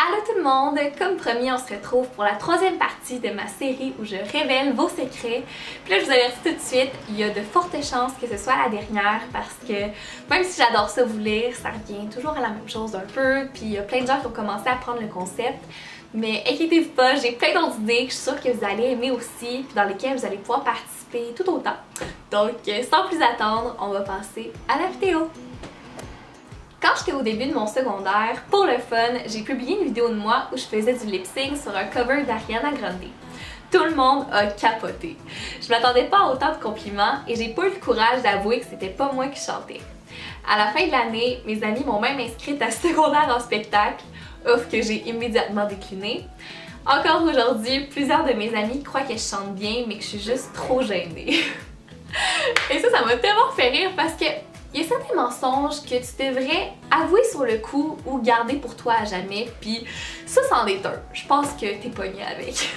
Allô tout le monde! Comme promis, on se retrouve pour la troisième partie de ma série où je révèle vos secrets. Puis là, je vous avertis tout de suite, il y a de fortes chances que ce soit la dernière parce que même si j'adore ça vous lire, ça revient toujours à la même chose un peu. Puis il y a plein de gens qui ont commencé à prendre le concept. Mais inquiétez-vous pas, j'ai plein d'autres idées que je suis sûre que vous allez aimer aussi, puis dans lesquelles vous allez pouvoir participer tout autant. Donc sans plus attendre, on va passer à la vidéo! Quand j'étais au début de mon secondaire, pour le fun, j'ai publié une vidéo de moi où je faisais du lip-sync sur un cover d'Ariana Grande. Tout le monde a capoté. Je m'attendais pas à autant de compliments et j'ai pas eu le courage d'avouer que c'était pas moi qui chantais. À la fin de l'année, mes amis m'ont même inscrite à secondaire en spectacle, offre que j'ai immédiatement déclinée. Encore aujourd'hui, plusieurs de mes amis croient que je chante bien mais que je suis juste trop gênée. Et ça m'a tellement fait rire parce que il y a certains mensonges que tu devrais avouer sur le coup ou garder pour toi à jamais, puis ça c'en est un. Je pense que t'es pogné avec.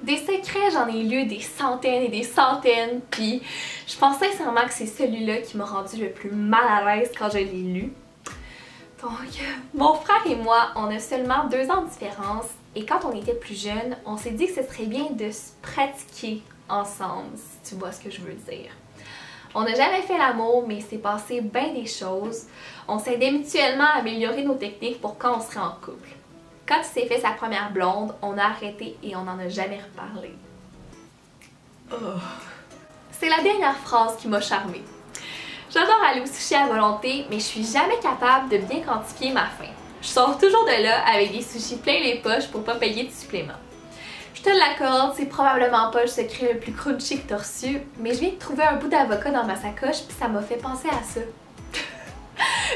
Des secrets, j'en ai lu des centaines et des centaines, puis je pense sincèrement que c'est celui-là qui m'a rendu le plus mal à l'aise quand je l'ai lu. Donc, mon frère et moi, on a seulement 2 ans de différence, et quand on était plus jeunes, on s'est dit que ce serait bien de se pratiquer ensemble, si tu vois ce que je veux dire. On n'a jamais fait l'amour, mais il s'est passé bien des choses. On s'aidait mutuellement à améliorer nos techniques pour quand on serait en couple. Quand il s'est fait sa première blonde, on a arrêté et on n'en a jamais reparlé. Oh. C'est la dernière phrase qui m'a charmée. J'adore aller au sushi à volonté, mais je suis jamais capable de bien quantifier ma faim. Je sors toujours de là avec des sushis plein les poches pour pas payer de supplément. Je te l'accorde, c'est probablement pas le secret le plus crunchy que t'as reçu, mais je viens de trouver un bout d'avocat dans ma sacoche puis ça m'a fait penser à ça.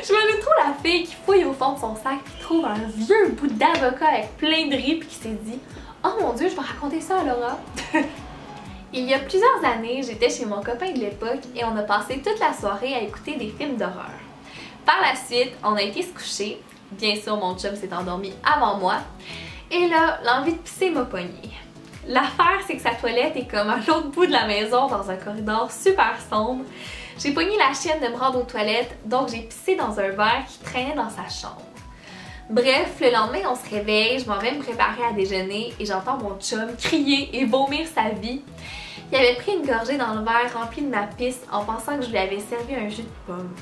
Je me trouve la fille qui fouille au fond de son sac puis trouve un vieux bout d'avocat avec plein de riz puis qui s'est dit « Oh mon Dieu, je vais raconter ça à Laura! » Il y a plusieurs années, j'étais chez mon copain de l'époque et on a passé toute la soirée à écouter des films d'horreur. Par la suite, on a été se coucher. Bien sûr, mon chum s'est endormi avant moi. Et là, l'envie de pisser m'a pognée. L'affaire, c'est que sa toilette est comme à l'autre bout de la maison dans un corridor super sombre. J'ai pogné la chienne de me rendre aux toilettes, donc j'ai pissé dans un verre qui traînait dans sa chambre. Bref, le lendemain, on se réveille, je m'en vais me préparer à déjeuner et j'entends mon chum crier et vomir sa vie. Il avait pris une gorgée dans le verre rempli de ma pisse en pensant que je lui avais servi un jus de pomme.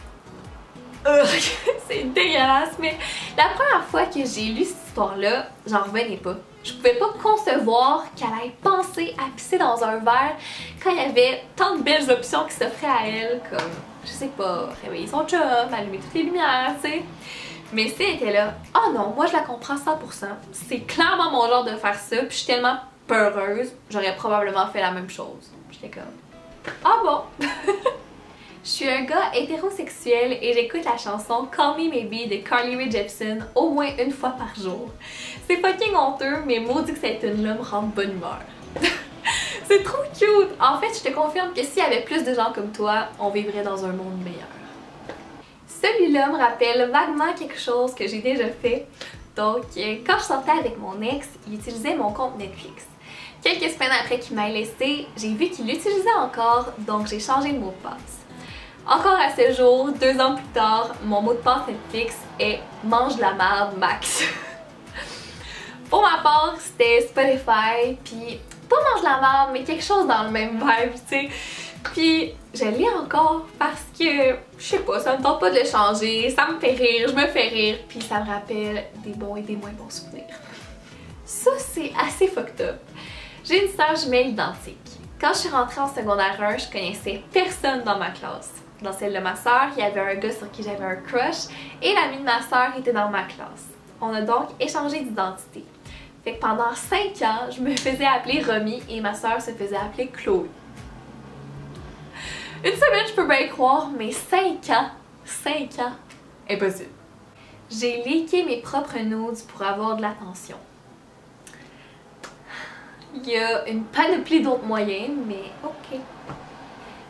C'est dégueulasse, mais la première fois que j'ai lu cette histoire-là, j'en revenais pas. Je pouvais pas concevoir qu'elle allait penser à pisser dans un verre quand il y avait tant de belles options qui s'offraient à elle, comme, je sais pas, réveiller son chum, allumer toutes les lumières, tu sais. Mais si elle était là, oh non, moi je la comprends 100%, c'est clairement mon genre de faire ça, puis je suis tellement peureuse, j'aurais probablement fait la même chose. J'étais comme, ah bon! Je suis un gars hétérosexuel et j'écoute la chanson Call Me Maybe de Carly Rae Jepsen au moins une fois par jour. C'est fucking honteux, mais maudit que cette tune-là me rend de bonne humeur. C'est trop cute! En fait, je te confirme que s'il y avait plus de gens comme toi, on vivrait dans un monde meilleur. Celui-là me rappelle vaguement quelque chose que j'ai déjà fait. Donc, quand je sortais avec mon ex, il utilisait mon compte Netflix. Quelques semaines après qu'il m'ait laissé, j'ai vu qu'il l'utilisait encore, donc j'ai changé de mot de passe. Encore à ce jour, 2 ans plus tard, mon mot de passe Netflix est « mange de la merde max ». Pour ma part, c'était Spotify, puis pas mange de la merde, mais quelque chose dans le même vibe, tu sais. Puis je l'ai encore parce que, je sais pas, ça me tente pas de le changer, ça me fait rire, je me fais rire, puis ça me rappelle des bons et des moins bons souvenirs. Ça, c'est assez fucked up. J'ai une sœur jumelle identique. Quand je suis rentrée en secondaire 1, je connaissais personne dans ma classe. Dans celle de ma sœur, il y avait un gars sur qui j'avais un crush et l'ami de ma sœur était dans ma classe. On a donc échangé d'identité. Fait que pendant 5 ans, je me faisais appeler Romy et ma sœur se faisait appeler Chloé. Une semaine, je peux bien y croire, mais 5 ans, impossible. J'ai leaké mes propres nudes pour avoir de l'attention. Il y a une panoplie d'autres moyens, mais ok.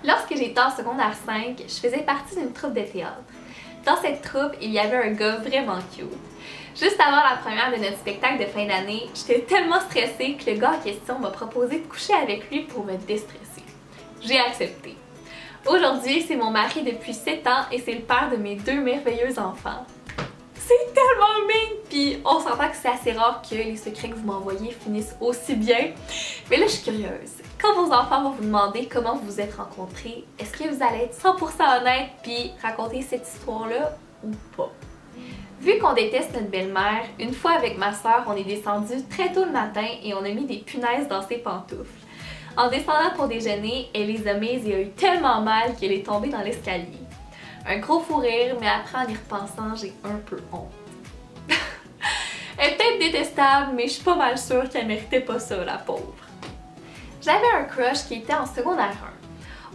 Lorsque j'étais en secondaire 5, je faisais partie d'une troupe de théâtre. Dans cette troupe, il y avait un gars vraiment cute. Juste avant la première de notre spectacle de fin d'année, j'étais tellement stressée que le gars en question m'a proposé de coucher avec lui pour me déstresser. J'ai accepté. Aujourd'hui, c'est mon mari depuis 7 ans et c'est le père de mes 2 merveilleux enfants. C'est tellement mignon! Puis on s'entend que c'est assez rare que les secrets que vous m'envoyez finissent aussi bien. Mais là, je suis curieuse. Quand vos enfants vont vous demander comment vous vous êtes rencontrés, est-ce que vous allez être 100% honnête puis raconter cette histoire-là ou pas? Vu qu'on déteste notre belle-mère, une fois avec ma soeur, on est descendu très tôt le matin et on a mis des punaises dans ses pantoufles. En descendant pour déjeuner, elle les a mises et a eu tellement mal qu'elle est tombée dans l'escalier. Un gros fou rire, mais après en y repensant, j'ai un peu honte. Elle est peut-être détestable, mais je suis pas mal sûre qu'elle méritait pas ça, la pauvre. J'avais un crush qui était en secondaire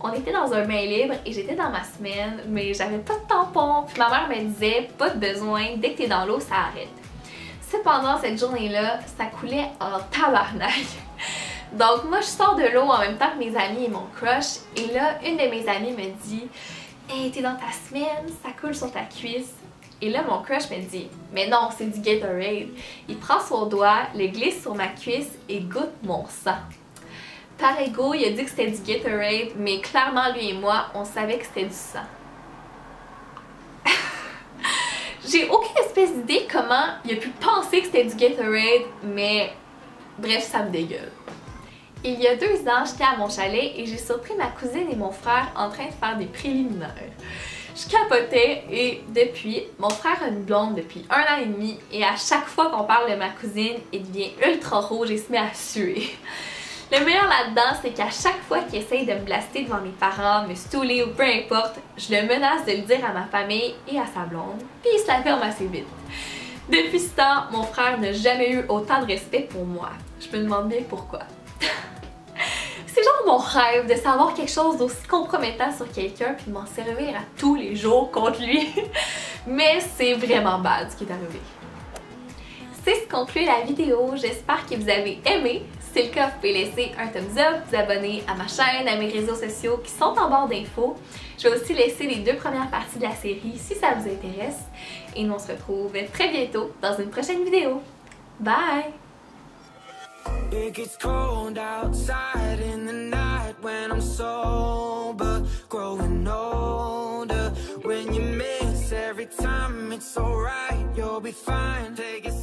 1. On était dans un bain libre et j'étais dans ma semaine, mais j'avais pas de tampon, puis ma mère me disait « pas de besoin, dès que t'es dans l'eau, ça arrête ». Cependant, cette journée-là, ça coulait en tabarnak. Donc moi, je sors de l'eau en même temps que mes amis et mon crush, et là, une de mes amies me dit « Hey, t'es dans ta semaine, ça coule sur ta cuisse ». Et là, mon crush me dit « Mais non, c'est du Gatorade ». Il prend son doigt, le glisse sur ma cuisse et goûte mon sang. Par ego, il a dit que c'était du Gatorade, mais clairement, lui et moi, on savait que c'était du sang. J'ai aucune espèce d'idée comment il a pu penser que c'était du Gatorade, mais bref, ça me dégueule. Il y a 2 ans, j'étais à mon chalet et j'ai surpris ma cousine et mon frère en train de faire des préliminaires. Je capotais et depuis, mon frère a une blonde depuis 1 an et demi et à chaque fois qu'on parle de ma cousine, il devient ultra rouge et se met à suer. Le meilleur là-dedans, c'est qu'à chaque fois qu'il essaye de me blaster devant mes parents, me stouler ou peu importe, je le menace de le dire à ma famille et à sa blonde, puis il se la ferme assez vite. Depuis ce temps, mon frère n'a jamais eu autant de respect pour moi. Je me demande bien pourquoi. C'est genre mon rêve de savoir quelque chose d'aussi compromettant sur quelqu'un puis de m'en servir à tous les jours contre lui. Mais c'est vraiment bad ce qui est arrivé. C'est ce qui conclut la vidéo. J'espère que vous avez aimé. Si c'est le cas, vous pouvez laisser un thumbs up, vous abonner à ma chaîne, à mes réseaux sociaux qui sont en barre d'infos. Je vais aussi laisser les 2 premières parties de la série si ça vous intéresse. Et nous on se retrouve très bientôt dans une prochaine vidéo. Bye! It gets cold outside in the night when I'm sober, growing older. When you miss every time, it's alright, you'll be fine. Take it